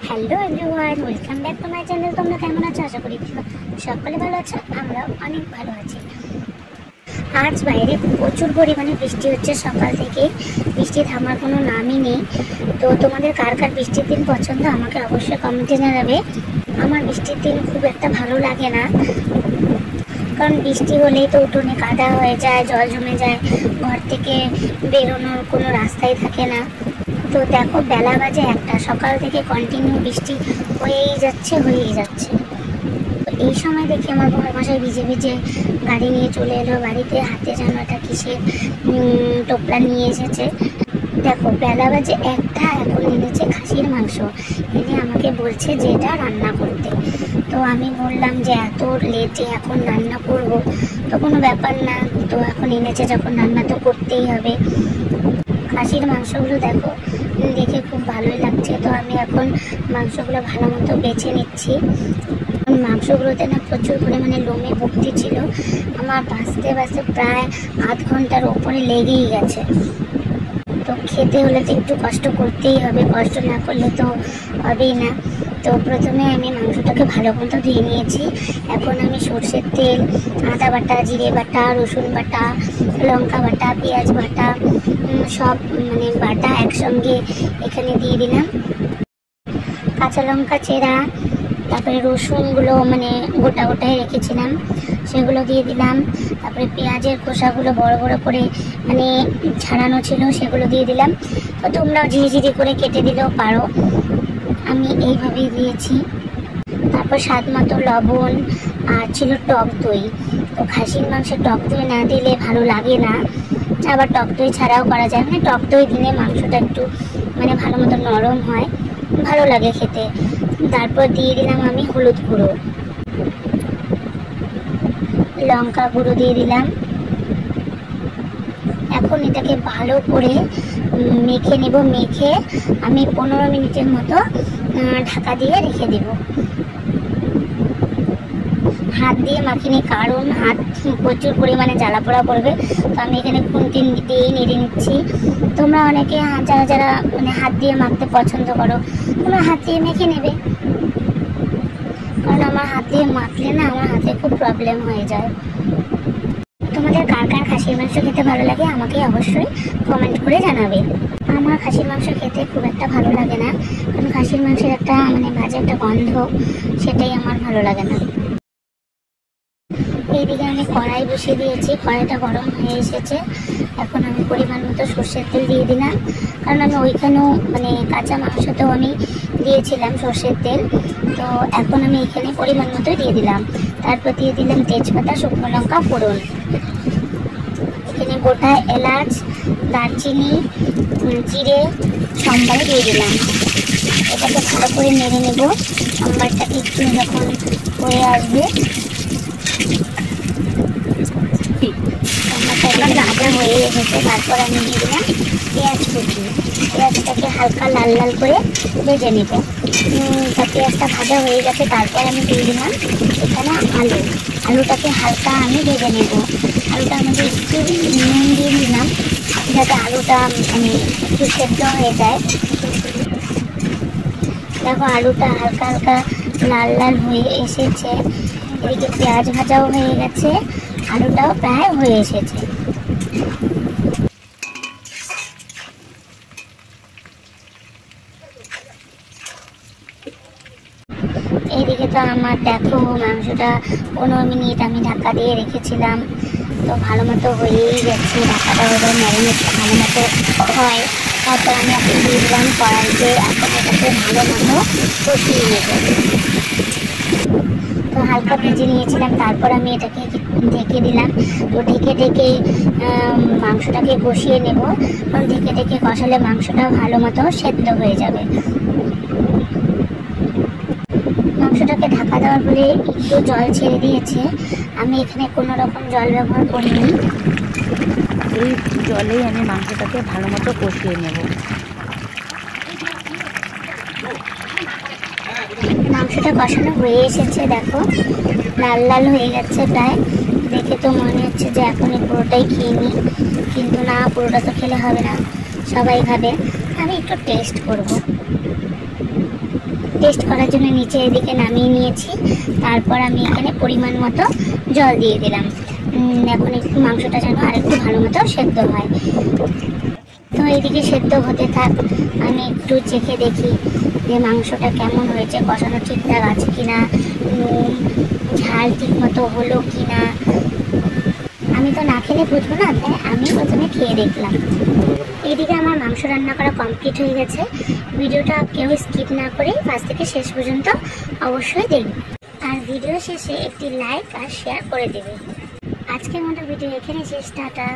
Hello everyone, welcome back to my channel. তোমরা কেমন আছো? আশা করি সকলে ভালো আছো, আমরাও অনেক ভালো আছি। আজ বাইরে প্রচুর পরিমাণে বৃষ্টি হচ্ছে, সকাল থেকে বৃষ্টি থামার কোনো নামই নেই। তো তোমাদের কার কার বৃষ্টির দিন পছন্দ আমাকে অবশ্যই কমেন্টে জানাবে। আমার বৃষ্টির দিন খুব একটা ভালো লাগে না, কারণ বৃষ্টি হলেই তো উঠোনে কাদা হয়ে যায়, জল জমে যায়, ঘর থেকে বেরোনোর কোনো রাস্তাই থাকে না। তো দেখো বেলা বাজে 1টা, সকাল থেকে কন্টিনিউ বৃষ্টি হয়েই যাচ্ছে। তো এই সময় দেখি আমার বড়মশাই ভিজে ভিজে গাড়ি নিয়ে চলে এলো বাড়িতে, হাতে যেন একটা কিসের টোপলা নিয়ে এসেছে। দেখো বেলা বাজে 1টা, এখন এনেছে খাসির মাংস, এনে আমাকে বলছে যে এটা রান্না করতে। তো আমি বললাম যে এত লেটে এখন রান্না করব, তো কোনো ব্যাপার না, তো এখন এনেছে যখন রান্না তো করতেই হবে। খাসির মাংসগুলো দেখো দেখে খুব ভালোই লাগছে। তো আমি এখন মাংসগুলো ভালো মতো বেছে নিচ্ছি। মাংসগুলোতে না প্রচুর পরিমাণে লোমে ভর্তি ছিল, আমার বাঁচতে প্রায় আধ ঘন্টার ওপরে লেগেই গেছে। তো খেতে হলে তো একটু কষ্ট করতেই হবে, কষ্ট না করলে তো হবেই না। তো প্রথমে আমি মাংসটাকে ভালো মতো ধুয়ে নিয়েছি। এখন আমি সর্ষের তেল, আদা বাটা, জিরে বাটা, রসুন বাটা, লঙ্কা বাটা, পেঁয়াজ বাটা, সব বাটা একসঙ্গে এখানে দিয়ে দিলাম। কাঁচা লঙ্কা চেরা, তারপরে রসুনগুলো গোটা গোটায় রেখেছিলাম সেগুলো দিয়ে দিলাম। তারপরে পেঁয়াজের খোসাগুলো বড় বড় করে ছাড়ানো ছিল সেগুলো দিয়ে দিলাম। তো তোমরাও ঝিরি করে কেটে দিলেও পারো, আমি এইভাবেই দিয়েছি। তারপর স্বাদ মতো লবণ, আর ছিল টক দই। তো খাসির মাংসে টক দই না দিলে ভালো লাগে না, আবার টক দই ছাড়াও করা যায়, টক দই দিলে মাংসটা একটু ভালো মতো নরম হয়, ভালো লাগে খেতে। তারপর দিয়ে দিলাম আমি হলুদ গুঁড়ো, লঙ্কা গুঁড়ো দিয়ে দিলাম। এখন এটাকে ভালো করে মেখে নেব, মেখে আমি 15 মিনিটের মতো ঢাকা দিয়ে রেখে দেব। হাত দিয়ে মাখিনি, কারণ হাত প্রচুর পরিমাণে জ্বালা পোড়া করবে। তো আমি এখানে খুন্তি দিয়েই নেড়ে নিচ্ছি। তোমরা অনেকে যারা হাত দিয়ে মাখতে পছন্দ করো, তোমরা হাত দিয়ে মেখে নেবে, কারণ আমার হাত দিয়ে মাখলে না আমার হাতে খুব প্রবলেম হয়ে যায়। তোমাদের কার কার খাসির মাংস খেতে ভালো লাগে আমাকে অবশ্যই কমেন্ট করে জানাবে। আমার খাসির মাংস খেতে খুব একটা ভালো লাগে না, কারণ খাসির মাংসের একটা বাজে একটা গন্ধ, সেটাই আমার ভালো লাগে না। এইদিকে আমি কড়াই বসিয়ে দিয়েছি, কড়াইটা গরম হয়ে এসেছে। এখন আমি পরিমাণ মতো সর্ষের তেল দিয়ে দিলাম, কারণ আমি ওইখানেও কাঁচা মাংসতেও আমি দিয়েছিলাম সর্ষের তেল। তো এখন আমি এখানে পরিমাণ মতো দিয়ে দিলাম। তারপর দিয়ে দিলাম তেজপাতা, শুকনো লঙ্কা ফোড়ন, এখানে গোটা এলাচ, দারচিনি, জিরে, সম্বারে দিয়ে দিলাম। এটাকে ভালো করে নেড়ে নেব। সম্বারটাকে একটু যখন হয়ে আসবে, ভাজা হয়ে এসেছে, তারপর আমি দিয়ে দিলাম পেঁয়াজ কুচি। পেঁয়াজটাকে হালকা লাল লাল করে ভেজে নেব। পেঁয়াজটা ভাজা হয়ে গেছে, তারপর আমি দিয়ে দিলাম এখানে আলুটাকে হালকা আমি ভেজে নেব। আলুটার মধ্যে একটু নুন দিয়ে দিলাম, যাতে আলুটা একটু সেদ্ধ হয়ে যায়। দেখো আলুটা হালকা হালকা লাল লাল হয়ে এসেছে, এদিকে পেঁয়াজ ভাজাও হয়ে গেছে, আলুটাও প্রায় হয়ে এসেছে। এইদিকে তো আমার দেখো মাংসটা 15 মিনিট আমি ঢাকা দিয়ে রেখেছিলাম, তো ভালো মতো হয়েই গেছে। ঢাকাটা হলে ম্যারিনেটটা ভালো মতো হয়। তারপর আমি এখন দিয়ে দিলাম কড়াইতে, এখন এটাকে ভালো মতো কষিয়ে নেব। তো হালকা ভেজে নিয়েছিলাম, তারপর আমি এটাকে ঢেকে দিলাম। তো ঢেকে মাংসটাকে কষিয়ে নেব, কারণ ঢেকে কষালে মাংসটা ভালো মতো সেদ্ধ হয়ে যাবে। মাংসটাকে ঢাকা দেওয়ার পরে একটু জল ছেড়ে দিয়েছে, আমি এখানে কোনো রকম জল ব্যবহার করিনি। এই জলেই আমি মাংসটাকে ভালো মতো কষিয়ে নেব। মাংসটা কষানো হয়ে এসেছে, দেখো লাল লাল হয়ে গেছে প্রায়। দেখে তো মনে হচ্ছে যে এখনই পুরোটাই খেয়ে নিই, কিন্তু না, পুরোটা তো খেলে হবে না, সবাই খাবে, আমি একটু টেস্ট করব। টেস্ট করার জন্য নিচে এদিকে নামিয়ে নিয়েছি। তারপর আমি এখানে পরিমাণ মতো জল দিয়ে দিলাম। এখন একটু মাংসটা যেন আরেকটু ভালো মতো সেদ্ধ হয়। তো এইদিকে সেদ্ধ হতে থাক, আমি একটু চেখে দেখি যে মাংসটা কেমন হয়েছে, কষানো ঠিকঠাক আছে কিনা, ঝাল ঠিক মতো হলো কিনা। আমি তো না খেলে বুঝবো না, তাই আমি প্রথমে খেয়ে দেখলাম। এইদিকে আমার মাংস রান্না করা কমপ্লিট হয়ে গেছে। ভিডিওটা কেউ স্কিপ না করে ফার্স্ট থেকে শেষ পর্যন্ত অবশ্যই দেখবে, আর ভিডিও শেষে একটি লাইক আর শেয়ার করে দেবে। আজকের মতো ভিডিও এখানে শেষ, টাটা।